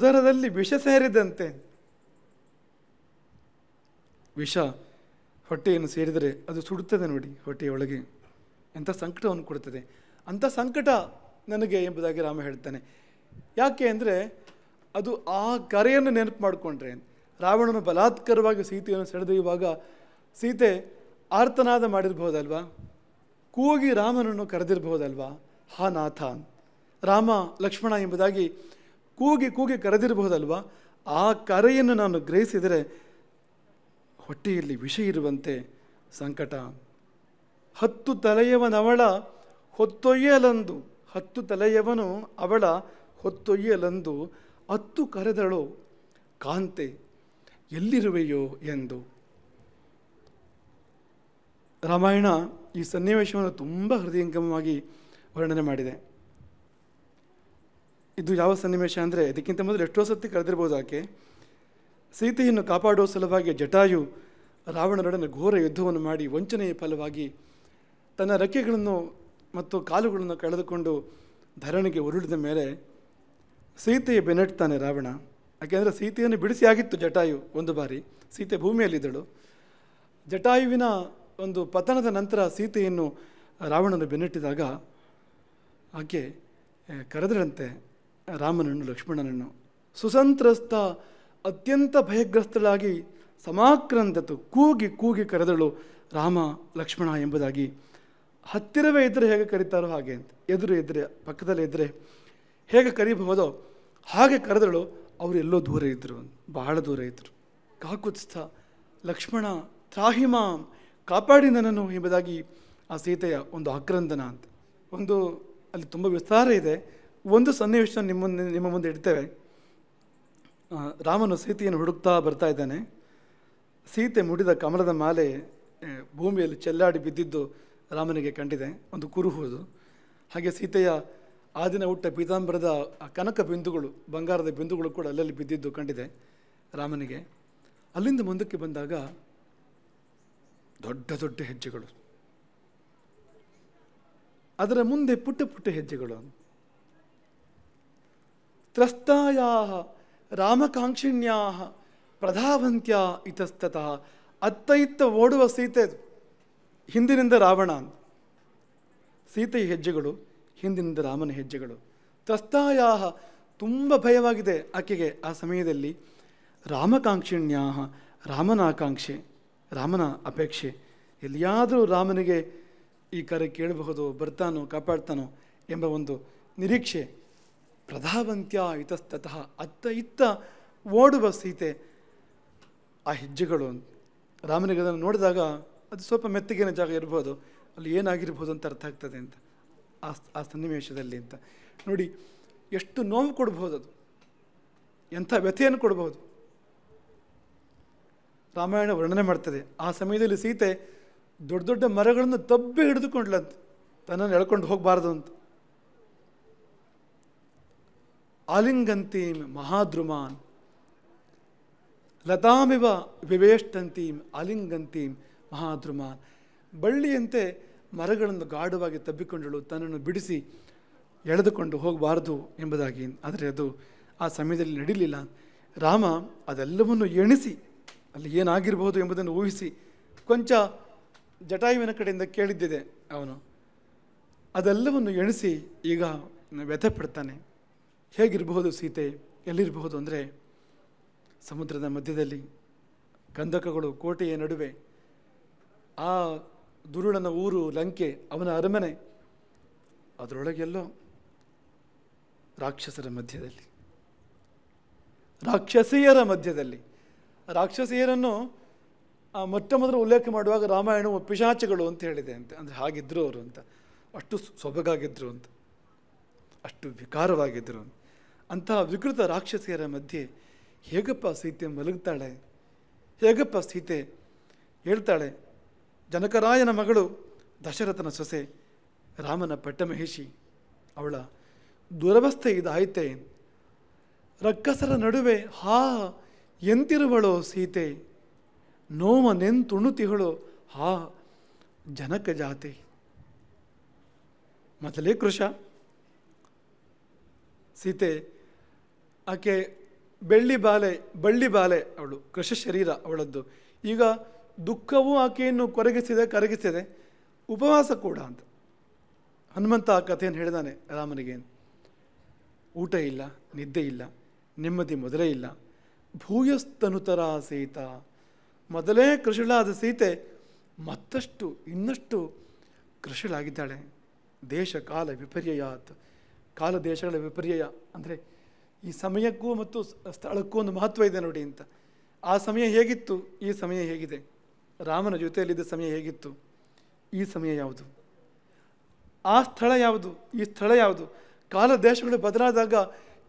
ಉದರದಲ್ಲಿ ವಿಷ ಸೇರಿದಂತೆ. ವಿಷ ಹೊಟ್ಟೆಯನ್ನು ಸೇರಿದರೆ ಅದು ಸುಡುತ್ತದೆ ನೋಡಿ, ಹೊಟ್ಟೆಯೊಳಗೆ ಎಂಥ ಸಂಕಟವನ್ನು ಕೊಡುತ್ತದೆ. ಅಂಥ ಸಂಕಟ ನನಗೆ ಎಂಬುದಾಗಿ ರಾಮ ಹೇಳ್ತಾನೆ. ಯಾಕೆ ಅಂದರೆ ಅದು ಆ ಕರೆಯನ್ನು ನೆನಪು ಮಾಡಿಕೊಂಡ್ರೆ, ರಾವಣನು ಬಲಾತ್ಕಾರವಾಗಿ ಸೀತೆಯನ್ನು ಸೆಳೆದೊಯ್ಯುವಾಗ ಸೀತೆ ಆರ್ತನಾದ ಮಾಡಿರ್ಬೋದಲ್ವಾ, ಕೂಗಿ ರಾಮನನ್ನು ಕರೆದಿರಬಹುದಲ್ವಾ, ಹಾ ನಾಥ ರಾಮ ಲಕ್ಷ್ಮಣ ಎಂಬುದಾಗಿ ಕೂಗಿ ಕೂಗಿ ಕರೆದಿರಬಹುದಲ್ವಾ. ಆ ಕರೆಯನ್ನು ನಾನು ಗ್ರಹಿಸಿದರೆ ಹೊಟ್ಟೆಯಲ್ಲಿ ವಿಷ ಇರುವಂತೆ ಸಂಕಟ. 10 ತಲೆಯವನವಳ ಹೊತ್ತೊಯ್ಯಲಂದು, 10 ತಲೆಯವನು ಅವಳ ಹೊತ್ತೊಯ್ಯಲಂದು, 10 ಕರೆದಳು ಕಾಂತೆ ಎಲ್ಲಿರುವೆಯೋ ಎಂದು. ರಾಮಾಯಣ ಈ ಸನ್ನಿವೇಶವನ್ನು ತುಂಬ ಹೃದಯಂಗಮವಾಗಿ ವರ್ಣನೆ ಮಾಡಿದೆ. ಇದು ಯಾವ ಸನ್ನಿವೇಶ ಅಂದರೆ, ಇದಕ್ಕಿಂತ ಮೊದಲು ಎಷ್ಟೋ ಸತಿ ಕರೆದಿರ್ಬೋದು ಆಕೆ. ಸೀತೆಯನ್ನು ಕಾಪಾಡುವ ಸಲುವಾಗಿ ಜಟಾಯು ರಾವಣನೊಡನೆ ಘೋರ ಯುದ್ಧವನ್ನು ಮಾಡಿ ವಂಚನೆಯ ಫಲವಾಗಿ ತನ್ನ ರೆಕ್ಕೆಗಳನ್ನು ಮತ್ತು ಕಾಲುಗಳನ್ನು ಕಳೆದುಕೊಂಡು ಧರಣಿಗೆ ಉರುಳಿದ ಮೇಲೆ ಸೀತೆಯ ಬೆನ್ನಟ್ತಾನೆ ರಾವಣ. ಯಾಕೆಂದರೆ ಸೀತೆಯನ್ನು ಬಿಡಿಸಿ ಆಗಿತ್ತು ಜಟಾಯು ಒಂದು ಬಾರಿ, ಸೀತೆ ಭೂಮಿಯಲ್ಲಿದ್ದಳು. ಜಟಾಯುವಿನ ಒಂದು ಪತನದ ನಂತರ ಸೀತೆಯನ್ನು ರಾವಣನು ಬೆನ್ನಟ್ಟಿದಾಗ ಆಕೆ ಕರೆದಳಂತೆ ರಾಮನನ್ನು ಲಕ್ಷ್ಮಣನನ್ನು. ಸುಸಂತ್ರಸ್ತ ಅತ್ಯಂತ ಭಯಗ್ರಸ್ತಳಾಗಿ ಸಮಾಕ್ರಂದತು, ಕೂಗಿ ಕೂಗಿ ಕರೆದಳು ರಾಮ ಲಕ್ಷ್ಮಣ ಎಂಬುದಾಗಿ. ಹತ್ತಿರವೇ ಇದ್ದರೆ ಹೇಗೆ ಕರೀತಾರೋ ಹಾಗೆ ಅಂತ, ಎದುರು ಇದ್ದರೆ ಪಕ್ಕದಲ್ಲೇ ಇದ್ದರೆ ಹೇಗೆ ಕರೀಬಹುದೋ ಹಾಗೆ ಕರೆದಳು. ಅವರು ಎಲ್ಲೋ ದೂರ ಇದ್ದರು, ಬಹಳ ದೂರ ಇದ್ದರು. ಕಾಕುತ್ಸ್ಥ ಲಕ್ಷ್ಮಣ ತ್ರಾಹಿಮಾಂ, ಕಾಪಾಡಿ ನನ್ನನ್ನು ಎಂಬುದಾಗಿ ಆ ಸೀತೆಯ ಒಂದು ಆಕ್ರಂದನ ಅಂತ. ಒಂದು ಅಲ್ಲಿ ತುಂಬ ವಿಸ್ತಾರ ಇದೆ. ಒಂದು ಸನ್ನಿವೇಶ ನಿಮ್ಮ ಮುಂದೆ ಇಡ್ತೇವೆ. ರಾಮನು ಸೀತೆಯನ್ನು ಹುಡುಕ್ತಾ ಬರ್ತಾ ಇದ್ದಾನೆ. ಸೀತೆ ಮುಡಿದ ಕಮಲದ ಮಾಲೆ ಭೂಮಿಯಲ್ಲಿ ಚೆಲ್ಲಾಡಿ ಬಿದ್ದಿದ್ದು ರಾಮನಿಗೆ ಕಂಡಿದೆ, ಒಂದು ಕುರುಹುದು. ಹಾಗೆ ಸೀತೆಯ ಆ ದಿನ ಹುಟ್ಟ ಪೀತಾಂಬರದ ಕನಕ ಬಿಂದುಗಳು, ಬಂಗಾರದ ಬಿಂದುಗಳು ಕೂಡ ಅಲ್ಲಲ್ಲಿ ಬಿದ್ದಿದ್ದು ಕಂಡಿದೆ ರಾಮನಿಗೆ. ಅಲ್ಲಿಂದ ಮುಂದಕ್ಕೆ ಬಂದಾಗ ದೊಡ್ಡ ದೊಡ್ಡ ಹೆಜ್ಜೆಗಳು, ಅದರ ಮುಂದೆ ಪುಟ್ಟ ಪುಟ್ಟ ಹೆಜ್ಜೆಗಳು. ತ್ರಸ್ತಾಯಾ ರಾಮಕಾಂಕ್ಷಿಣ್ಯಾ ಪ್ರಧಾವಂತ್ಯ ಇತಸ್ತತಃ. ಅತ್ತ ಇತ್ತ ಓಡುವ ಸೀತೆ, ಹಿಂದಿನಿಂದ ರಾವಣ. ಸೀತೆಯ ಹೆಜ್ಜೆಗಳು, ಹಿಂದಿನಿಂದ ರಾಮನ ಹೆಜ್ಜೆಗಳು. ತ್ರಸ್ತಾಯಾ ತುಂಬ ಭಯವಾಗಿದೆ ಆಕೆಗೆ ಆ ಸಮಯದಲ್ಲಿ. ರಾಮಕಾಂಕ್ಷಿಣ್ಯಾ ರಾಮನ ಆಕಾಂಕ್ಷೆ, ರಾಮನ ಅಪೇಕ್ಷೆ, ಎಲ್ಲಿಯಾದರೂ ರಾಮನಿಗೆ ಈ ಕರೆ ಕೇಳಬಹುದು, ಬರ್ತಾನೋ ಕಾಪಾಡ್ತಾನೋ ಎಂಬ ಒಂದು ನಿರೀಕ್ಷೆ. ಪ್ರಧಾವಂತ್ಯ ಇತಸ್ತತಃ, ಅತ್ತ ಇತ್ತ ಓಡುವ ಸೀತೆ. ಆ ಹೆಜ್ಜೆಗಳು ರಾಮನಿಗೆ ಅದನ್ನು ನೋಡಿದಾಗ ಅದು ಸ್ವಲ್ಪ ಮೆತ್ತಗಿನ ಜಾಗ ಇರ್ಬೋದು, ಅಲ್ಲಿ ಏನಾಗಿರ್ಬೋದು ಅಂತ ಅರ್ಥ ಆಗ್ತದೆ ಅಂತ ಆ ಸನ್ನಿವೇಶದಲ್ಲಿ ಅಂತ. ನೋಡಿ ಎಷ್ಟು ನೋವು ಕೊಡ್ಬೋದು, ಅದು ಎಂಥ ವ್ಯಥೆಯನ್ನು ಕೊಡಬಹುದು. ರಾಮಾಯಣ ವರ್ಣನೆ ಮಾಡ್ತದೆ. ಆ ಸಮಯದಲ್ಲಿ ಸೀತೆ ದೊಡ್ಡ ದೊಡ್ಡ ಮರಗಳನ್ನು ತಬ್ಬೆ ಹಿಡಿದುಕೊಂಡ್ಲಂತ, ತನ್ನನ್ನು ಎಳ್ಕೊಂಡು ಹೋಗಬಾರ್ದು ಅಂತ. ಆಲಿಂಗಂತೀಂ ಮಹಾದ್ರುಮಾನ್ ಲತಾಮಿವ ವಿವೇಷ್ಟಂತೀಂ ಆಲಿಂಗಂತೀಂ ಮಹಾದ್ರುಮಾನ್. ಬಳ್ಳಿಯಂತೆ ಮರಗಳನ್ನು ಗಾಢವಾಗಿ ತಬ್ಬಿಕೊಂಡಳು, ತನ್ನನ್ನು ಬಿಡಿಸಿ ಎಳೆದುಕೊಂಡು ಹೋಗಬಾರದು ಎಂಬುದಾಗಿ. ಆದರೆ ಅದು ಆ ಸಮಯದಲ್ಲಿ ನಡೀಲಿಲ್ಲ. ರಾಮ ಅದೆಲ್ಲವನ್ನು ಎಣಿಸಿ ಅಲ್ಲಿ ಏನಾಗಿರ್ಬೋದು ಎಂಬುದನ್ನು ಊಹಿಸಿ, ಕೊಂಚ ಜಟಾಯುವಿನ ಕಡೆಯಿಂದ ಕೇಳಿದ್ದಿದೆ ಅವನು, ಅದೆಲ್ಲವನ್ನು ಎಣಿಸಿ ಈಗ ವ್ಯಥೆ ಪಡ್ತಾನೆ. ಹೇಗಿರಬಹುದು ಸೀತೆ, ಎಲ್ಲಿರಬಹುದು ಅಂದರೆ ಸಮುದ್ರದ ಮಧ್ಯದಲ್ಲಿ, ಕಂದಕಗಳು, ಕೋಟೆಯ ನಡುವೆ, ಆ ದುರುಳನ ಊರು ಲಂಕೆ, ಅವನ ಅರಮನೆ, ಅದರೊಳಗೆಲ್ಲೋ ರಾಕ್ಷಸರ ಮಧ್ಯದಲ್ಲಿ, ರಾಕ್ಷಸಿಯರ ಮಧ್ಯದಲ್ಲಿ. ರಾಕ್ಷಸಿಯರನ್ನು ಮೊಟ್ಟ ಮೊದಲು ಉಲ್ಲೇಖ ಮಾಡುವಾಗ ರಾಮಾಯಣವು ಪಿಶಾಚಿಗಳು ಅಂತ ಹೇಳಿದೆ ಅಂತ. ಅಂದರೆ ಹಾಗಿದ್ರು ಅವರು ಅಂತ, ಅಷ್ಟು ಸೊಬಗಾಗಿದ್ದರು ಅಂತ, ಅಷ್ಟು ವಿಕಾರವಾಗಿದ್ದರು. ಅಂತಹ ವಿಕೃತ ರಾಕ್ಷಸಿಯರ ಮಧ್ಯೆ ಹೇಗಪ್ಪ ಸೀತೆ ಮಲಗ್ತಾಳೆ, ಹೇಗಪ್ಪ ಸೀತೆ ಹೇಳ್ತಾಳೆ. ಜನಕರಾಯನ ಮಗಳು, ದಶರಥನ ಸೊಸೆ, ರಾಮನ ಪಟ್ಟಮಹಿಷಿ, ಅವಳ ದುರವಸ್ಥೆ ಇದಾಯಿತೆ. ರಕ್ಕಸರ ನಡುವೆ ಹಾ ಎಂತಿರುವಳೋ ಸೀತೆ, ನೋವ ನೆಂತುಣುತಿಹಳು ಹಾ ಜನಕ ಜಾತೆ. ಮೊದಲೇ ಕೃಶ ಸೀತೆ, ಆಕೆ ಬಳ್ಳಿ ಬಾಲೆ ಅವಳು, ಕೃಷ ಶರೀರ ಅವಳದ್ದು. ಈಗ ದುಃಖವೂ ಆಕೆಯನ್ನು ಕರಗಿಸಿದೆ, ಉಪವಾಸ ಕೂಡ ಅಂತ ಹನುಮಂತ ಆ ಕಥೆಯನ್ನು ಹೇಳಿದಾನೆ ರಾಮನಿಗೆ. ಊಟ ಇಲ್ಲ, ನಿದ್ದೆ ಇಲ್ಲ, ನೆಮ್ಮದಿ ಮೊದಲೇ ಇಲ್ಲ. ಭೂಯಸ್ತನುತರ ಸೀತಾ, ಮೊದಲೇ ಕೃಷಳಾದ ಸೀತೆ ಮತ್ತಷ್ಟು ಇನ್ನಷ್ಟು ಕೃಷಳಾಗಿದ್ದಾಳೆ. ದೇಶ ಕಾಲ ವಿಪರ್ಯಯಾತ್, ಕಾಲ ದೇಶಗಳ ವಿಪರ್ಯಯ ಅಂದರೆ ಈ ಸಮಯಕ್ಕೂ ಮತ್ತು ಸ್ಥಳಕ್ಕೂ ಒಂದು ಮಹತ್ವ ಇದೆ ನೋಡಿ ಅಂತ. ಆ ಸಮಯ ಹೇಗಿತ್ತು, ಈ ಸಮಯ ಹೇಗಿದೆ. ರಾಮನ ಜೊತೆಯಲ್ಲಿದ್ದ ಸಮಯ ಹೇಗಿತ್ತು, ಈ ಸಮಯ ಯಾವುದು, ಆ ಸ್ಥಳ ಯಾವುದು, ಈ ಸ್ಥಳ ಯಾವುದು. ಕಾಲ ದೇಶಗಳು ಬದಲಾದಾಗ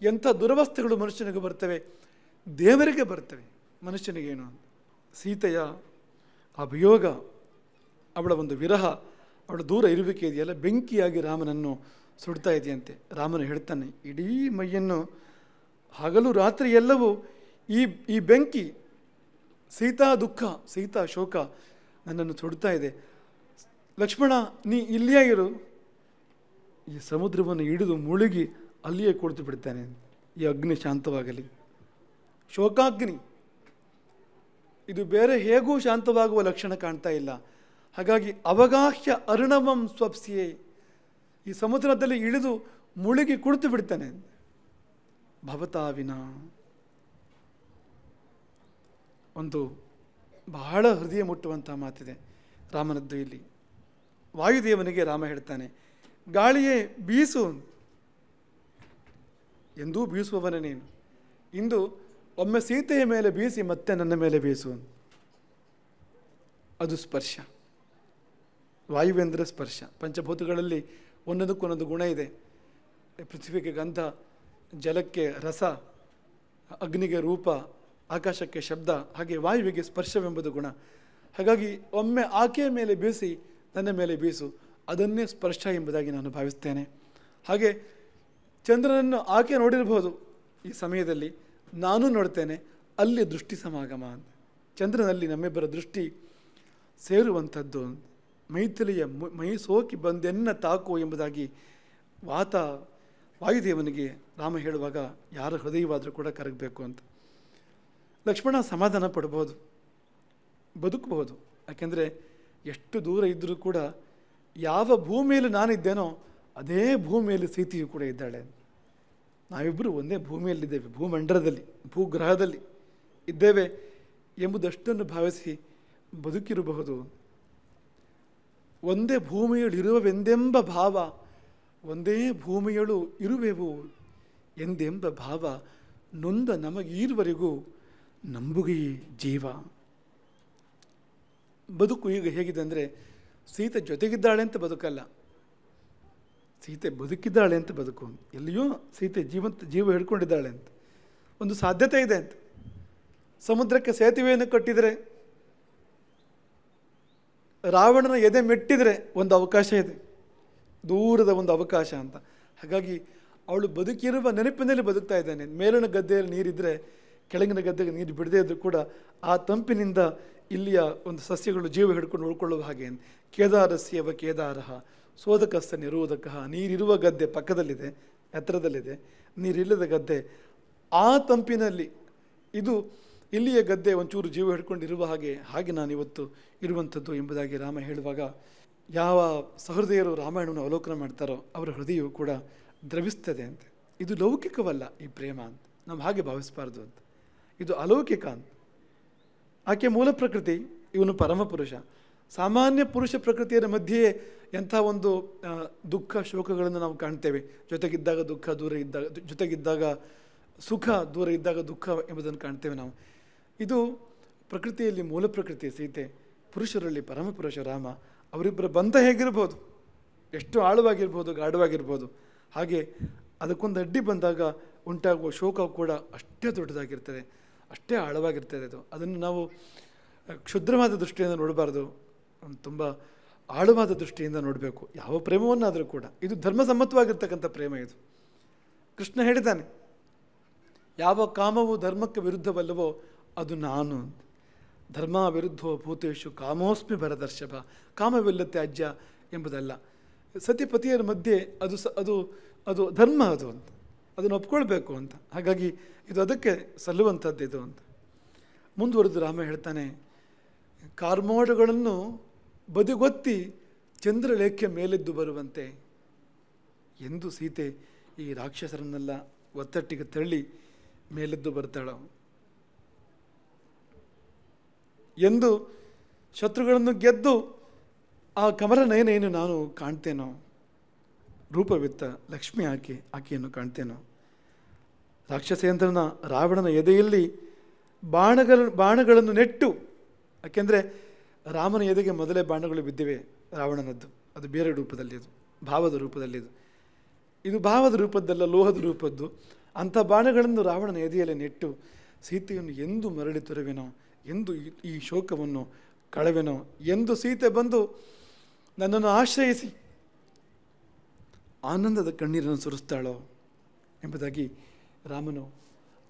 ಎಂಥ ದುರವಸ್ಥೆಗಳು ಮನುಷ್ಯನಿಗೆ ಬರ್ತವೆ, ದೇವರಿಗೆ ಬರ್ತವೆ, ಮನುಷ್ಯನಿಗೇನು. ಸೀತೆಯ ಅಭಿಯೋಗ, ಅವಳ ಒಂದು ವಿರಹ, ಅವಳ ದೂರ ಇರುವಿಕೆ ಇದೆಯಲ್ಲ, ಬೆಂಕಿಯಾಗಿ ರಾಮನನ್ನು ಸುಡ್ತಾ ಇದೆಯಂತೆ. ರಾಮನು ಹೇಳ್ತಾನೆ, ಇಡೀ ಮೈಯನ್ನು ಹಗಲು ರಾತ್ರಿ ಎಲ್ಲವೂ ಈ ಬೆಂಕಿ, ಸೀತಾ ದುಃಖ, ಸೀತಾ ಶೋಕ ನನ್ನನ್ನು ಸುಡ್ತಾ ಇದೆ. ಲಕ್ಷ್ಮಣ, ನೀ ಇಲ್ಲಿಯೇ ಇರು, ಈ ಸಮುದ್ರವನ್ನು ಹಿಡಿದು ಮುಳುಗಿ ಅಲ್ಲಿಯೇ ಕುಳಿತು ಬಿಡ್ತಾನೆ. ಈ ಅಗ್ನಿ ಶಾಂತವಾಗಲಿ. ಶೋಕಾಗ್ನಿ ಇದು ಬೇರೆ ಹೇಗೂ ಶಾಂತವಾಗುವ ಲಕ್ಷಣ ಕಾಣ್ತಾ ಇಲ್ಲ. ಹಾಗಾಗಿ ಅವಗಾಹ್ಯ ಅರ್ಣವಂ ಸ್ವಪ್ಸಿಯೇ, ಈ ಸಮುದ್ರದಲ್ಲಿ ಇಳಿದು ಮುಳುಗಿ ಕುಳಿತು ಬಿಡ್ತಾನೆ. ಭವತಾವಿನ, ಒಂದು ಬಹಳ ಹೃದಯ ಮುಟ್ಟುವಂಥ ಮಾತಿದೆ ರಾಮನದ್ದು ಇಲ್ಲಿ. ವಾಯುದೇವನಿಗೆ ರಾಮ ಹೇಳ್ತಾನೆ, ಗಾಳಿಯೇ ಬೀಸು, ಎಂದೂ ಬೀಸುವವನೇ ನೀನು. ಇಂದು ಒಮ್ಮೆ ಸೀತೆಯ ಮೇಲೆ ಬೀಸಿ ಮತ್ತೆ ನನ್ನ ಮೇಲೆ ಬೀಸು. ಅದು ಸ್ಪರ್ಶ. ವಾಯುವೆಂದರೆ ಸ್ಪರ್ಶ. ಪಂಚಭೂತಗಳಲ್ಲಿ ಒಂದೊಂದಕ್ಕೊಂದೊಂದು ಗುಣ ಇದೆ. ಪೃಥ್ವಿಗೆ ಗಂಧ, ಜಲಕ್ಕೆ ರಸ, ಅಗ್ನಿಗೆ ರೂಪ, ಆಕಾಶಕ್ಕೆ ಶಬ್ದ, ಹಾಗೆ ವಾಯುವಿಗೆ ಸ್ಪರ್ಶವೆಂಬುದು ಗುಣ. ಹಾಗಾಗಿ ಒಮ್ಮೆ ಆಕೆಯ ಮೇಲೆ ಬೀಸಿ ನನ್ನ ಮೇಲೆ ಬೀಸು, ಅದನ್ನೇ ಸ್ಪರ್ಶ ಎಂಬುದಾಗಿ ನಾನು ಭಾವಿಸ್ತೇನೆ. ಹಾಗೆ ಚಂದ್ರನನ್ನು ಆಕೆ ನೋಡಿರಬಹುದು, ಈ ಸಮಯದಲ್ಲಿ ನಾನು ನೋಡ್ತೇನೆ, ಅಲ್ಲಿ ದೃಷ್ಟಿ ಸಮಾಗಮ. ಚಂದ್ರನಲ್ಲಿ ನಮ್ಮಿಬ್ಬರ ದೃಷ್ಟಿ ಸೇರುವಂಥದ್ದು. ಮೈಥಿಲಿಯ ಮೈ ಸೋಕಿ ಬಂದೆನ್ನ ತಾಕು ಎಂಬುದಾಗಿ ವಾಯುದೇವನಿಗೆ ರಾಮ ಹೇಳುವಾಗ ಯಾರ ಹೃದಯವಾದರೂ ಕೂಡ ಕರಗಬೇಕು ಅಂತ. ಲಕ್ಷ್ಮಣ ಸಮಾಧಾನ ಪಡ್ಬೋದು, ಬದುಕಬಹುದು. ಯಾಕೆಂದರೆ ಎಷ್ಟು ದೂರ ಇದ್ದರೂ ಕೂಡ ಯಾವ ಭೂಮಿಯಲ್ಲಿ ನಾನಿದ್ದೇನೋ ಅದೇ ಭೂಮಿಯಲ್ಲಿ ಸೀತೆಯು ಕೂಡ ಇದ್ದಾಳೆ. ನಾವಿಬ್ಬರು ಒಂದೇ ಭೂಮಿಯಲ್ಲಿದ್ದೇವೆ, ಭೂಮಂಡಲದಲ್ಲಿ, ಭೂಗ್ರಹದಲ್ಲಿ ಇದ್ದೇವೆ ಎಂಬುದಷ್ಟನ್ನು ಭಾವಿಸಿ ಬದುಕಿರಬಹುದು. ಒಂದೇ ಭೂಮಿಯಲ್ಲಿರುವವೆಂದೆಂಬ ಭಾವ, ಒಂದೇ ಭೂಮಿಯಳು ಇರುವೆವು ಎಂದೆಂಬ ಭಾವ, ನೊಂದ ನಮಗೀರುವರೆಗೂ ನಂಬುಗೆಯೇ ಜೀವ. ಬದುಕು ಈಗ ಹೇಗಿದೆ ಅಂದರೆ, ಸೀತೆ ಜೊತೆಗಿದ್ದಾಳೆ ಅಂತ ಬದುಕಲ್ಲ, ಸೀತೆ ಬದುಕಿದ್ದಾಳೆ ಅಂತ ಬದುಕು. ಎಲ್ಲಿಯೋ ಸೀತೆ ಜೀವ ಹಿಡ್ಕೊಂಡಿದ್ದಾಳೆ ಅಂತ ಒಂದು ಸಾಧ್ಯತೆ ಇದೆ ಅಂತ. ಸಮುದ್ರಕ್ಕೆ ಸೇತುವೆಯನ್ನು ಕಟ್ಟಿದರೆ, ರಾವಣನ ಎದೆ ಮೆಟ್ಟಿದರೆ ಒಂದು ಅವಕಾಶ ಇದೆ, ದೂರದ ಒಂದು ಅವಕಾಶ ಅಂತ. ಹಾಗಾಗಿ ಅವಳು ಬದುಕಿರುವ ನೆನಪಿನಲ್ಲಿ ಬದುಕ್ತಾ ಇದ್ದಾನೆ. ಮೇಲಿನ ಗದ್ದೆಯಲ್ಲಿ ನೀರಿದ್ದರೆ ಕೆಳಗಿನ ಗದ್ದೆಗೆ ನೀರು ಬಿಡದೇ ಇದ್ದರೂ ಕೂಡ ಆ ತಂಪಿನಿಂದ ಇಲ್ಲಿಯ ಒಂದು ಸಸ್ಯಗಳು ಜೀವ ಹಿಡ್ಕೊಂಡು ಉಳ್ಕೊಳ್ಳುವ ಹಾಗೆ. ಕೇದಾರಸ್ಯವ ಕೇದಾರಃ ಸೋದಕಸ್ಥ ನಿರೋಧಕ. ನೀರಿರುವ ಗದ್ದೆ ಪಕ್ಕದಲ್ಲಿದೆ, ಎತ್ತರದಲ್ಲಿದೆ, ನೀರಿಲ್ಲದ ಗದ್ದೆ ಆ ತಂಪಿನಲ್ಲಿ. ಇದು ಇಲ್ಲಿಯ ಗದ್ದೆ ಒಂಚೂರು ಜೀವ ಹಿಡ್ಕೊಂಡಿರುವ ಹಾಗೆ ನಾನಿವತ್ತು ಇರುವಂಥದ್ದು ಎಂಬುದಾಗಿ ರಾಮ ಹೇಳುವಾಗ, ಯಾವ ಸಹೃದಯರು ರಾಮಾಯಣವನ್ನು ಅವಲೋಕನ ಮಾಡ್ತಾರೋ ಅವರ ಹೃದಯವು ಕೂಡ ದ್ರವಿಸ್ತದೆ ಅಂತ. ಇದು ಲೌಕಿಕವಲ್ಲ ಈ ಪ್ರೇಮ ಅಂತ ನಾವು ಹಾಗೆ ಭಾವಿಸಬಾರ್ದು ಅಂತ. ಇದು ಅಲೌಕಿಕ ಅಂತ. ಆಕೆ ಮೂಲ ಪ್ರಕೃತಿ, ಇವನು ಪರಮಪುರುಷ. ಸಾಮಾನ್ಯ ಪುರುಷ ಪ್ರಕೃತಿಯ ಮಧ್ಯೆಯೇ ಎಂಥ ಒಂದು ದುಃಖ ಶೋಕಗಳನ್ನು ನಾವು ಕಾಣ್ತೇವೆ. ಜೊತೆಗಿದ್ದಾಗ ದುಃಖ, ದೂರ ಇದ್ದಾಗ ಜೊತೆಗಿದ್ದಾಗ ಸುಖ, ದೂರ ಇದ್ದಾಗ ದುಃಖ ಎಂಬುದನ್ನು ಕಾಣ್ತೇವೆ ನಾವು. ಇದು ಪ್ರಕೃತಿಯಲ್ಲಿ ಮೂಲ ಪ್ರಕೃತಿ ಸೀತೆ, ಪುರುಷರಲ್ಲಿ ಪರಮಪುರುಷ ರಾಮ. ಅವರಿಬ್ಬರ ಬಂಧ ಹೇಗಿರ್ಬೋದು, ಎಷ್ಟು ಆಳವಾಗಿರ್ಬೋದು, ಗಾಢವಾಗಿರ್ಬೋದು. ಹಾಗೆ ಅದಕ್ಕೊಂದು ಅಡ್ಡಿ ಬಂದಾಗ ಉಂಟಾಗುವ ಶೋಕ ಕೂಡ ಅಷ್ಟೇ ದೊಡ್ಡದಾಗಿರ್ತದೆ, ಅಷ್ಟೇ ಆಳವಾಗಿರ್ತದೆ. ಅದನ್ನು ನಾವು ಕ್ಷುದ್ರವಾದ ದೃಷ್ಟಿಯಿಂದ ನೋಡಬಾರ್ದು, ತುಂಬ ಆಳವಾದ ದೃಷ್ಟಿಯಿಂದ ನೋಡಬೇಕು. ಯಾವ ಪ್ರೇಮವನ್ನಾದರೂ ಕೂಡ ಇದು ಧರ್ಮಸಮ್ಮತವಾಗಿರ್ತಕ್ಕಂಥ ಪ್ರೇಮ. ಇದು ಕೃಷ್ಣ ಹೇಳಿದ್ದಾನೆ, ಯಾವ ಕಾಮವು ಧರ್ಮಕ್ಕೆ ವಿರುದ್ಧವಲ್ಲವೋ ಅದು ನಾನು. ಧರ್ಮ ವಿರುದ್ಧೋ ಭೂತೇಶು ಕಾಮೋಸ್ಮಿ ಭರದರ್ಶಭ. ಕಾಮವಿಲ್ಲ ತ್ಯಾಜ್ಯ ಎಂಬುದಲ್ಲ. ಸತಿಪತಿಯರ ಮಧ್ಯೆ ಅದು ಧರ್ಮ, ಅದು ಅಂತ ಅದನ್ನು ಒಪ್ಕೊಳ್ಬೇಕು ಅಂತ. ಹಾಗಾಗಿ ಇದು ಅದಕ್ಕೆ ಸಲ್ಲುವಂಥದ್ದು ಇದು ಅಂತ ಮುಂದುವರೆದು ರಾಮ ಹೇಳ್ತಾನೆ, ಕಾರ್ಮೋಡಗಳನ್ನು ಬದಿಗೊತ್ತಿ ಚಂದ್ರಲೇಖೆ ಮೇಲೆದ್ದು ಬರುವಂತೆ ಎಂದು ಸೀತೆ ಈ ರಾಕ್ಷಸರನ್ನೆಲ್ಲ ಒತ್ತಟ್ಟಿಗೆ ತಳ್ಳಿ ಮೇಲೆದ್ದು ಬರ್ತಾಳೋ, ಎಂದು ಶತ್ರುಗಳನ್ನು ಗೆದ್ದು ಆ ಕಮಲ ನಯನೇನು ನಾನು ಕಾಣ್ತೇನೋ, ರೂಪವಿತ್ತ ಲಕ್ಷ್ಮಿ ಆಕೆಯನ್ನು ಕಾಣ್ತೇನೋ. ರಾಕ್ಷಸೇಂದ್ರನ ರಾವಣನ ಎದೆಯಲ್ಲಿ ಬಾಣಗಳನ್ನು ನೆಟ್ಟು, ಯಾಕೆಂದರೆ ರಾಮನ ಎದೆಗೆ ಮೊದಲೇ ಬಾಣಗಳು ಬಿದ್ದಿವೆ ರಾವಣನದ್ದು, ಅದು ಬೇರೆ ರೂಪದಲ್ಲಿ, ಅದು ಭಾವದ ರೂಪದಲ್ಲಿದು, ಇದು ಭಾವದ ರೂಪದ್ದಲ್ಲ, ಲೋಹದ ರೂಪದ್ದು. ಅಂಥ ಬಾಣಗಳನ್ನು ರಾವಣನ ಎದೆಯಲ್ಲಿ ನೆಟ್ಟು ಸೀತೆಯನ್ನು ಎಂದು ಮರಳಿ ತೊರೆವೆನೋ, ಎಂದು ಈ ಶೋಕವನ್ನು ಕಳವೆನೋ, ಎಂದು ಸೀತೆ ಬಂದು ನನ್ನನ್ನು ಆಶ್ರಯಿಸಿ ಆನಂದದ ಕಣ್ಣೀರನ್ನು ಸುರಿಸ್ತಾಳೋ ಎಂಬುದಾಗಿ ರಾಮನು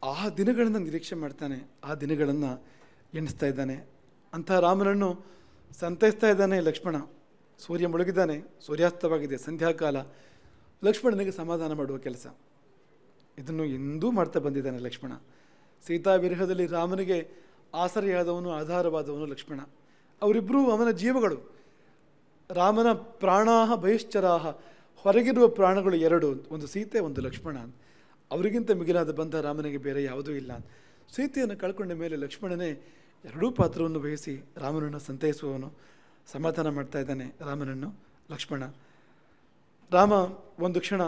ಆ ದಿನಗಳನ್ನು ನಿರೀಕ್ಷೆ ಮಾಡ್ತಾನೆ, ಆ ದಿನಗಳನ್ನು ಎಣಿಸ್ತಾ ಇದ್ದಾನೆ. ಅಂಥ ರಾಮನನ್ನು ಸಂತೈಸ್ತಾ ಇದ್ದಾನೆ ಲಕ್ಷ್ಮಣ. ಸೂರ್ಯ ಮುಳುಗಿದ್ದಾನೆ, ಸೂರ್ಯಾಸ್ತವಾಗಿದೆ, ಸಂಧ್ಯಾಕಾಲ. ಲಕ್ಷ್ಮಣನಿಗೆ ಸಮಾಧಾನ ಮಾಡುವ ಕೆಲಸ ಇದನ್ನು ಎಂದೂ ಮಾಡ್ತಾ ಬಂದಿದ್ದಾನೆ ಲಕ್ಷ್ಮಣ. ಸೀತಾ ವಿರಹದಲ್ಲಿ ರಾಮನಿಗೆ ಆಸರೆಯಾದವನು, ಆಧಾರವಾದವನು ಲಕ್ಷ್ಮಣ. ಅವರಿಬ್ಬರೂ ಅವನ ಜೀವಗಳು. ರಾಮನ ಪ್ರಾಣಾಹ ಬಹಿಶ್ಚರಾಹ, ಹೊರಗಿರುವ ಪ್ರಾಣಗಳು ಎರಡು, ಒಂದು ಸೀತೆ, ಒಂದು ಲಕ್ಷ್ಮಣ. ಅವರಿಗಿಂತ ಮಿಗಿಲಾದ ಬಂಧ ರಾಮನಿಗೆ ಬೇರೆ ಯಾವುದೂ ಇಲ್ಲ. ಸೀತೆಯನ್ನು ಕಳ್ಕೊಂಡ ಮೇಲೆ ಲಕ್ಷ್ಮಣನೇ ಎರಡೂ ಪಾತ್ರವನ್ನು ವಹಿಸಿ ರಾಮನನ್ನು ಸಂತೈಸುವವನು, ಸಮಾಧಾನ ಮಾಡ್ತಾ ಇದ್ದಾನೆ ರಾಮನನ್ನು ಲಕ್ಷ್ಮಣ. ರಾಮ ಒಂದು ಕ್ಷಣ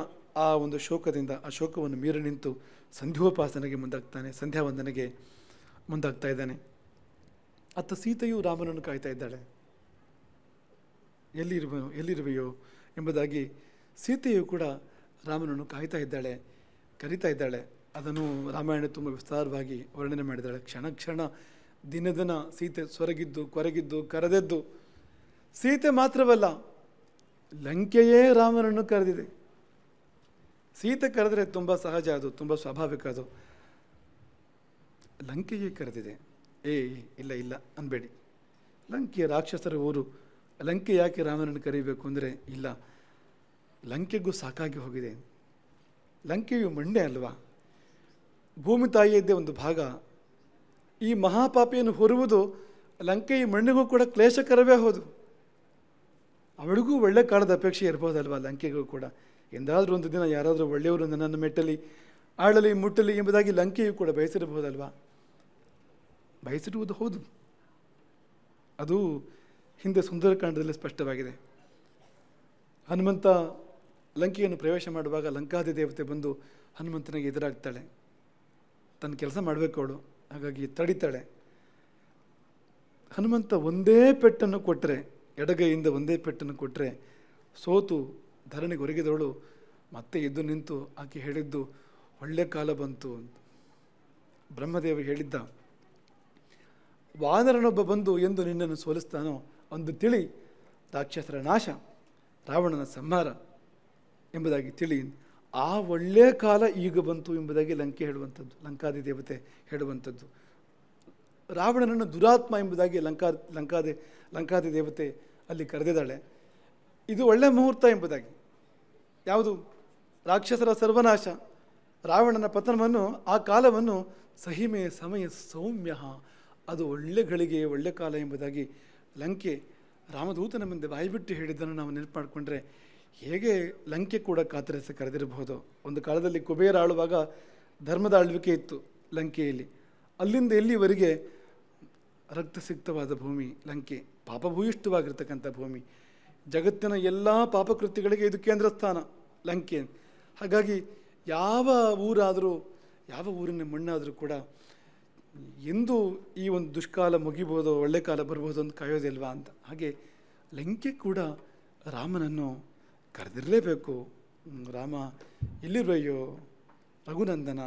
ಆ ಒಂದು ಶೋಕದಿಂದ, ಆ ಶೋಕವನ್ನು ಮೀರಿ ನಿಂತು ಸಂಧ್ಯೋಪಾಸನೆಗೆ ಮುಂದಾಗ್ತಾನೆ, ಸಂಧ್ಯಾವಂದನೆಗೆ ಮುಂದಾಗ್ತಾ ಇದ್ದಾನೆ. ಅತ್ತ ಸೀತೆಯು ರಾಮನನ್ನು ಕಾಯ್ತಾ ಇದ್ದಾಳೆ. ಎಲ್ಲಿರುವೆಯೋ ಎಂಬುದಾಗಿ ಸೀತೆಯು ಕೂಡ ರಾಮನನ್ನು ಕಾಯ್ತಾ ಇದ್ದಾಳೆ, ಕರೀತಾ ಇದ್ದಾಳೆ. ಅದನ್ನು ರಾಮಾಯಣ ತುಂಬ ವಿಸ್ತಾರವಾಗಿ ವರ್ಣನೆ ಮಾಡಿದ್ದಾಳೆ. ಕ್ಷಣ ಕ್ಷಣ ದಿನ ದಿನ ಸೀತೆ ಸೊರಗಿದ್ದು, ಕೊರಗಿದ್ದು, ಕರೆದೆದ್ದು. ಸೀತೆ ಮಾತ್ರವಲ್ಲ, ಲಂಕೆಯೇ ರಾಮನನ್ನು ಕರೆದಿದೆ. ಸೀತೆ ಕರೆದರೆ ತುಂಬ ಸಹಜ, ಅದು ತುಂಬ ಸ್ವಾಭಾವಿಕ, ಅದು ಲಂಕೆಯೇ ಕರೆದಿದೆ. ಇಲ್ಲ ಇಲ್ಲ ಅನ್ಬೇಡಿ, ಲಂಕೆಯ ರಾಕ್ಷಸರ ಊರು, ಲಂಕೆ ಯಾಕೆ ರಾಮನನ್ನು ಕರೀಬೇಕು ಅಂದರೆ, ಇಲ್ಲ, ಲಂಕೆಗೂ ಸಾಕಾಗಿ ಹೋಗಿದೆ. ಲಂಕೆಯು ಮಣ್ಣೆ ಅಲ್ವಾ, ಭೂಮಿ ತಾಯಿಯದ್ದೇ ಒಂದು ಭಾಗ. ಈ ಮಹಾಪಾಪಿಯನ್ನು ಹೊರುವುದು ಲಂಕೆಯ ಮಣ್ಣಿಗೂ ಕೂಡ ಕ್ಲೇಶಕರವೇ ಹೌದು. ಅವಳಿಗೂ ಒಳ್ಳೆ ಕಾಲದ ಅಪೇಕ್ಷೆ ಇರ್ಬೋದಲ್ವ, ಲಂಕೆಗೂ ಕೂಡ. ಎಂದಾದರೂ ಒಂದು ದಿನ ಯಾರಾದರೂ ಒಳ್ಳೆಯವರು ನನ್ನನ್ನು ಮೆಟ್ಟಲಿ, ಆಳಲಿ, ಮುಟ್ಟಲಿ ಎಂಬುದಾಗಿ ಲಂಕೆಯು ಕೂಡ ಬಯಸಿರಬಹುದಲ್ವ. ಬಯಸಿರುವುದು ಹೌದು, ಅದು ಹಿಂದೆ ಸುಂದರಕಾಂಡದಲ್ಲಿ ಸ್ಪಷ್ಟವಾಗಿದೆ. ಹನುಮಂತ ಲಂಕೆಯನ್ನು ಪ್ರವೇಶ ಮಾಡುವಾಗ ಲಂಕಾದಿ ದೇವತೆ ಬಂದು ಹನುಮಂತನಿಗೆ ಎದುರಾಗ್ತಾಳೆ. ತನ್ನ ಕೆಲಸ ಮಾಡಬೇಕು ಅವಳು, ಹಾಗಾಗಿ ತಡಿತಾಳೆ. ಹನುಮಂತ ಒಂದೇ ಪೆಟ್ಟನ್ನು ಕೊಟ್ಟರೆ, ಎಡಗೈಯಿಂದ ಒಂದೇ ಪೆಟ್ಟನ್ನು ಕೊಟ್ಟರೆ ಸೋತು ಧರಣಿಗೆ ಒರಗಿದವಳು ಮತ್ತೆ ಎದ್ದು ನಿಂತು ಆಕೆ ಹೇಳಿದ್ದು, ಒಳ್ಳೆ ಕಾಲ ಬಂತು ಅಂತ. ಬ್ರಹ್ಮದೇವ ಹೇಳಿದ್ದ, ವಾನರನೊಬ್ಬ ಬಂದು ಎಂದು ನಿನ್ನನ್ನು ಸೋಲಿಸ್ತಾನೋ ಒಂದು ತಿಳಿ, ರಾಕ್ಷಸರ ನಾಶ, ರಾವಣನ ಸಂಹಾರ ಎಂಬುದಾಗಿ ತಿಳಿ. ಆ ಒಳ್ಳೆಯ ಕಾಲ ಈಗ ಬಂತು ಎಂಬುದಾಗಿ ಲಂಕೆ ಹೇಳುವಂಥದ್ದು, ಲಂಕಾದಿ ಹೇಳುವಂಥದ್ದು. ರಾವಣನನ್ನು ದುರಾತ್ಮ ಎಂಬುದಾಗಿ ಲಂಕಾದಿ ದೇವತೆ ಅಲ್ಲಿ ಕರೆದಿದ್ದಾಳೆ. ಇದು ಒಳ್ಳೆಯ ಮುಹೂರ್ತ ಎಂಬುದಾಗಿ. ಯಾವುದು? ರಾಕ್ಷಸರ ಸರ್ವನಾಶ, ರಾವಣನ ಪತನವನ್ನು, ಆ ಕಾಲವನ್ನು ಸಹಿಮೆ ಸಮಯ ಸೌಮ್ಯ, ಅದು ಒಳ್ಳೆ ಗಳಿಗೆ, ಒಳ್ಳೆ ಕಾಲ ಎಂಬುದಾಗಿ ಲಂಕೆ ರಾಮದೂತನ ಮುಂದೆ ಬಾಯಿಬಿಟ್ಟು ಹೇಳಿದ್ದನ್ನು ನಾವು ನೆನಪು ಮಾಡಿಕೊಂಡ್ರೆ ಹೇಗೆ ಲಂಕೆ ಕೂಡ ಕಾತರಿಸಿ ಕರೆದಿರಬಹುದು. ಒಂದು ಕಾಲದಲ್ಲಿ ಕುಬೇರ ಆಳುವಾಗ ಧರ್ಮದ ಆಳ್ವಿಕೆ ಇತ್ತು ಲಂಕೆಯಲ್ಲಿ. ಅಲ್ಲಿಂದ ಎಲ್ಲಿವರೆಗೆ ರಕ್ತಸಿಕ್ತವಾದ ಭೂಮಿ ಲಂಕೆ, ಪಾಪಭೂಯಿಷ್ಠವಾಗಿರ್ತಕ್ಕಂಥ ಭೂಮಿ. ಜಗತ್ತಿನ ಎಲ್ಲ ಪಾಪಕೃತ್ಯಗಳಿಗೆ ಇದು ಕೇಂದ್ರ ಸ್ಥಾನ ಲಂಕೆ. ಹಾಗಾಗಿ ಯಾವ ಊರಾದರೂ, ಯಾವ ಊರಿನ ಮಣ್ಣಾದರೂ ಕೂಡ ಎಂದು ಈ ಒಂದು ದುಷ್ಕಾಲ ಮುಗಿಬೋದೋ, ಒಳ್ಳೆ ಕಾಲ ಬರ್ಬೋದು ಅಂತ ಕಾಯೋದಿಲ್ವಾ ಅಂತ. ಹಾಗೆ ಲಂಕೆ ಕೂಡ ರಾಮನನ್ನು ಕರೆದಿರಲೇಬೇಕು. ರಾಮ ಎಲ್ಲಿರುವೆಯೋ, ರಘುನಂದನ,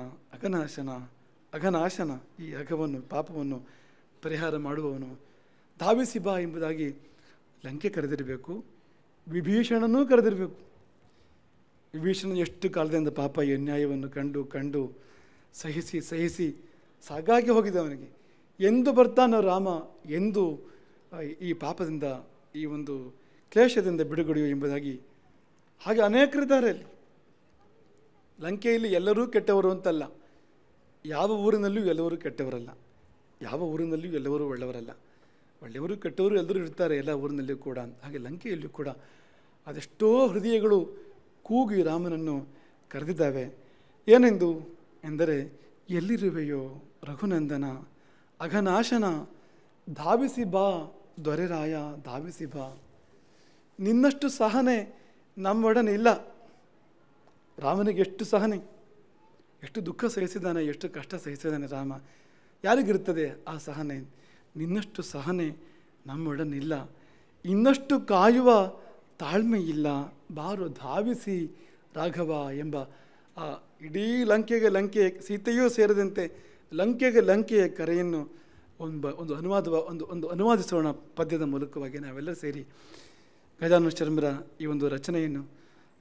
ಅಘನಾಶನ, ಈ ಅಘವನ್ನು, ಪಾಪವನ್ನು ಪರಿಹಾರ ಮಾಡುವವನು, ಧಾವಿಸಿ ಬಾ ಎಂಬುದಾಗಿ ಲಂಕೆ ಕರೆದಿರಬೇಕು. ವಿಭೀಷಣನೂ ಕರೆದಿರಬೇಕು. ವಿಭೀಷಣ ಎಷ್ಟು ಕಾಲದಿಂದ ಪಾಪ ಅನ್ಯಾಯವನ್ನು ಕಂಡು ಸಹಿಸಿ ಸಾಗಾಗಿ ಹೋಗಿದೆ ಅವನಿಗೆ. ಎಂದು ಬರ್ತಾನೋ ರಾಮ, ಎಂದು ಈ ಪಾಪದಿಂದ, ಈ ಒಂದು ಕ್ಲೇಶದಿಂದ ಬಿಡುಗಡೆಯು ಎಂಬುದಾಗಿ. ಹಾಗೆ ಅನೇಕರಿದ್ದಾರೆ ಅಲ್ಲಿ. ಲಂಕೆಯಲ್ಲಿ ಎಲ್ಲರೂ ಕೆಟ್ಟವರು ಅಂತಲ್ಲ, ಯಾವ ಊರಿನಲ್ಲೂ ಎಲ್ಲರೂ ಕೆಟ್ಟವರಲ್ಲ, ಯಾವ ಊರಿನಲ್ಲಿಯೂ ಎಲ್ಲರೂ ಒಳ್ಳೆಯವರಲ್ಲ. ಒಳ್ಳೆಯವರು ಕೆಟ್ಟವರು ಎಲ್ಲರೂ ಇರ್ತಾರೆ ಎಲ್ಲ ಊರಿನಲ್ಲಿಯೂ ಕೂಡ. ಹಾಗೆ ಲಂಕೆಯಲ್ಲಿಯೂ ಕೂಡ ಅದೆಷ್ಟೋ ಹೃದಯಗಳು ಕೂಗಿ ರಾಮನನ್ನು ಕರೆದಿದ್ದಾವೆ. ಏನೆಂದು ಎಂದರೆ, ಎಲ್ಲಿರುವೆಯೋ ರಘುನಂದನ ಅಘನಾಶನ, ಧಾವಿಸಿ ಬಾ ದೊರೆರಾಯ ಧಾವಿಸಿ ಬಾ. ನಿನ್ನಷ್ಟು ಸಹನೆ ನಮ್ಮೊಡನೆ ಇಲ್ಲ. ರಾಮನಿಗೆ ಎಷ್ಟು ಸಹನೆ, ಎಷ್ಟು ದುಃಖ ಸಹಿಸಿದ್ದಾನೆ, ಎಷ್ಟು ಕಷ್ಟ ಸಹಿಸಿದ್ದಾನೆ ರಾಮ. ಯಾರಿಗಿರ್ತದೆ ಆ ಸಹನೆ? ನಿನ್ನಷ್ಟು ಸಹನೆ ನಮ್ಮೊಡನಿಲ್ಲ, ಇನ್ನಷ್ಟು ಕಾಯುವ ತಾಳ್ಮೆ ಇಲ್ಲ, ಬಾರು ಧಾವಿಸಿ ರಾಘವ ಎಂಬ ಆ ಇಡೀ ಲಂಕೆ ಸೀತೆಯೂ ಸೇರಿದಂತೆ ಲಂಕೆಯ ಕರೆಯನ್ನು ಒಂದು ಅನುವಾದಿಸೋಣ ಪದ್ಯದ ಮೂಲಕವಾಗಿ. ನಾವೆಲ್ಲ ಸೇರಿ ಗಜಾನನ ಶರ್ಮರ ಈ ಒಂದು ರಚನೆಯನ್ನು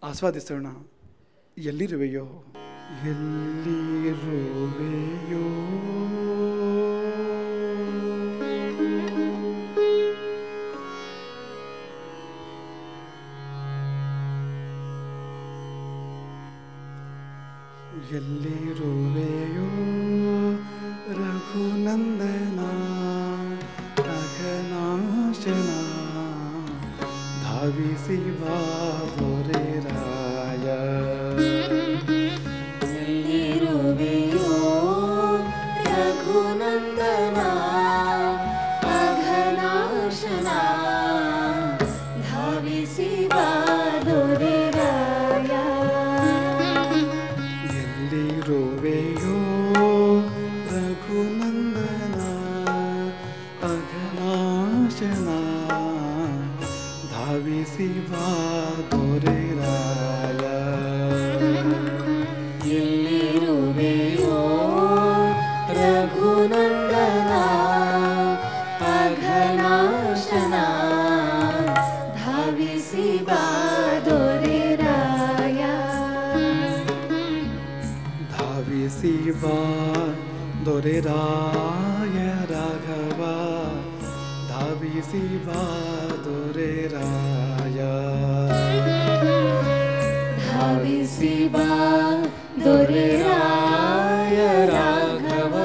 ಆಸ್ವಾದಿಸೋಣ. ಎಲ್ಲಿರುವೆಯೋ ಎಲ್ಲಿರುವೆಯೋ ಎಲ್ಲಿರುವೆಯೋ ರಘುನಂದನ ಅಘನಾಶನ, ಧಾವಿಸಿ ಬಾ ದೊರೆರಾಯ. ಎಲ್ಲಿರುವೆಯೋ ರಘುನಂದನ ಅಘನಾಶನ, ಧಾವಿಸಿ ಬಾ ದೊರೆರಾಯ. ಎಲ್ಲಿರುವೆಯೋ ರಘುನಂದನ ಅಘನಾಶನ, ಧಾವಿಸಿ ಬಾ ದೊರೆರಾಯ. ಎಲ್ಲಿರುವೆಯೋ ರಘುನಂದನ ಅಘನಾಶನ, ಧಾವಿಸಿ ಬಾ ದೊರೆರಾಯ. ಧಾವಿಸಿ ಬಾ ದೊರೆರಾಯ ರಾಘವ, ಧಾವಿಸಿ ಬಾ ದೊರೆರಾಯ. ಧಾವಿಸಿ ಬಾ ದೊರೆರಾಯ ರಾಘವ,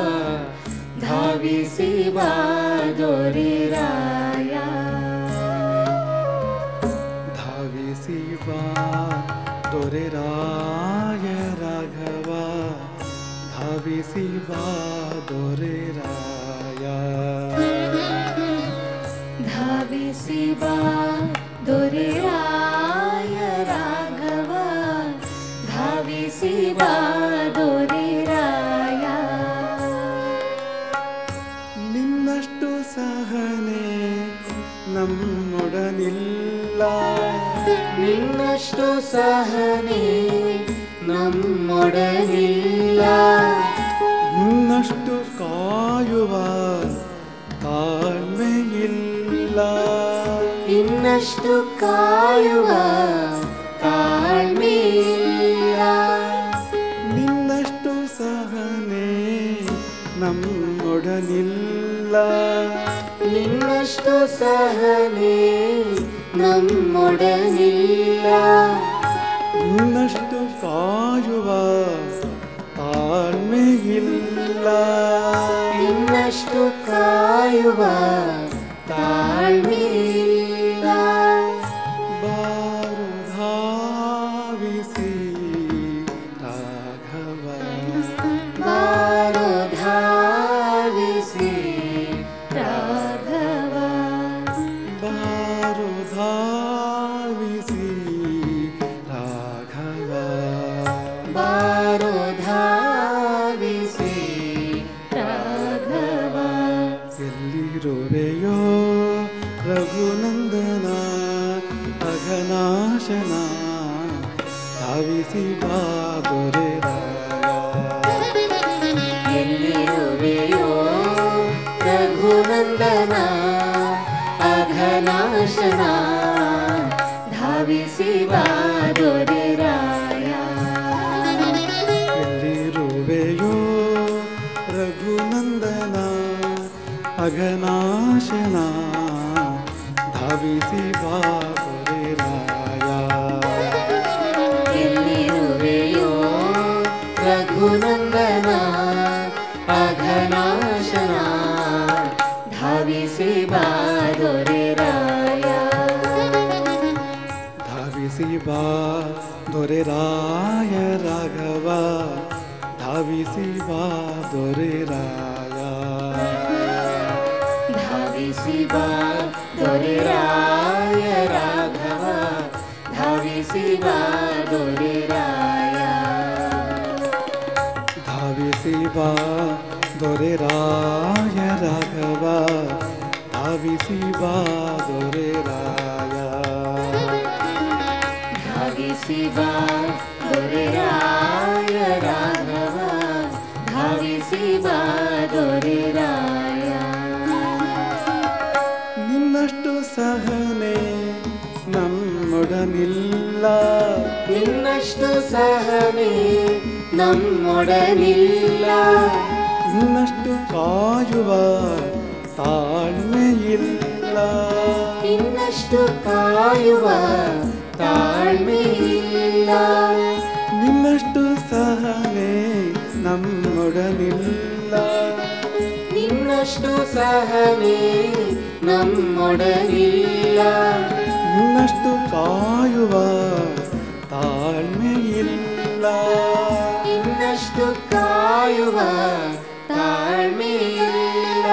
ಧಾವಿಸಿ ಬಾ ದೊರೆರಾಯ. ಧಾವಿಸಿ ಬಾ ದೊರೆರಾಯ ರಾಘವ, ಧಾವಿಸಿ ಬಾ ದೊರೆರಾಯ. ಧಾವಿಸಿ ಬಾ ದೊರೆರಾಯ ರಾಘವ, ಧಾವಿಸಿ ಬಾ ದೊರೆರಾಯ. ನಿನ್ನಷ್ಟು ಸಹನೆ ನಮ್ಮೊಡನಿಲ್ಲ, ನಿನ್ನಷ್ಟು ಸಹನೆ ನಮ್ಮೊಡನಿಲ್ಲ, ಇನ್ನಷ್ಟು ಕಾಯುವ ತಾಳ್ಮೆಯಿಲ್ಲ, ಇನ್ನಷ್ಟು ಕಾಯುವ ತಾಳ್ಮೆಯಿಲ್ಲ. ನಿನ್ನಷ್ಟು ಸಹನೆ ನಮ್ಮೊಡನಿಲ್ಲ, ನಿನ್ನಷ್ಟು ಸಹನೆ ನಮ್ಮೊಡನಿಲ್ಲ, ಇನ್ನಷ್ಟು ಕಾಯುವ ತಾಳ್ಮೆಯಿಲ್ಲ, ಇನ್ನಷ್ಟು ಕಾಯುವ ತಾಳ್ಮೆಯಿಲ್ಲ. ಬಾರು ಧಾವಿಸಿ ರಾಘವ, ಬಾರೋ ಧಾವಿಸಿ ರಾಘವ, ಬಾರು ಧಾವಿಸಿ ರಾಘವ, ಬಾರೋ ಧಾವಿಸಿ ರಾಘವ. ಎಲ್ಲಿರುವೆಯೋ ರಘುನಂದನ ಅಘನಾಶನ, ಧಾವಿಸಿ ಬಾ ದೊರೆರಾಯ. ಎಲ್ಲಿರುವೆಯೋ ರಘುನಂದನ ಅಘನಾಶನ, ಧಾವಿಸಿ ಬಾ ದೊರೆರಾಯ. ಎಲ್ಲಿರುವೆಯೋ ರಘುನಂದನ ಅಘನಾಶನ, ಧಾವಿಸಿ ಬಾ ದೊರೆರಾಯ. ಎಲ್ಲಿರುವೆಯೋ ರಘುನಂದನ ಅಘನಾಶನ ಧಾವಿಸಿ ಬಾ ದೊರೆರಾಯ ಧಾವಿಸಿ ಬಾ ದೊರೆರಾಯ ರಾಘವ ಧಾವಿಸಿ ಬಾ ದೊರೆರಾಯ ಧಾವಿಸಿ ಬಾ ದೊರೆರಾಯ ರಾಘವ ಧಾವಿಸಿ ಬಾ ದೊರೆರಾಯ ಧಾವಿಸಿ ಬಾ ದೊರೆರಾಯ ರಾಘವ ಧಾವಿಸಿ ಬಾ ದೊರೆರಾಯ ಧಾವಿಸಿ ಬಾ ದೊರೆರಾಯ ರಾಘವ ಧಾವಿಸಿ ಬಾ ದೊರೆರಾಯ ನಿನ್ನಷ್ಟು ಸಹನೆ ನಮ್ಮೊಡನಿಲ್ಲ ನಿನ್ನಷ್ಟು ಸಹನೆ ನಮ್ಮೊಡನಿಲ್ಲ ನಿನ್ನಷ್ಟು ಕಾಯುವ ತಾಳ್ಮೆಯಿಲ್ಲ ನಿನ್ನಷ್ಟು ಕಾಯುವ ತಾಳ್ಮೆಯಿಲ್ಲ ನಿನ್ನಷ್ಟು ಸಹನೆ ನಮ್ಮೊಡನಿಲ್ಲ ನಿನ್ನಷ್ಟು ಸಹನೆ ನಮ್ಮೊಡನಿಲ್ಲ ನಿನ್ನಷ್ಟು ಕಾಯುವ ತಾಳ್ಮೆಯಿಲ್ಲ ಇನ್ನಷ್ಟು ಕಾಯುವ ತಾಳ್ಮೆಯಿಲ್ಲ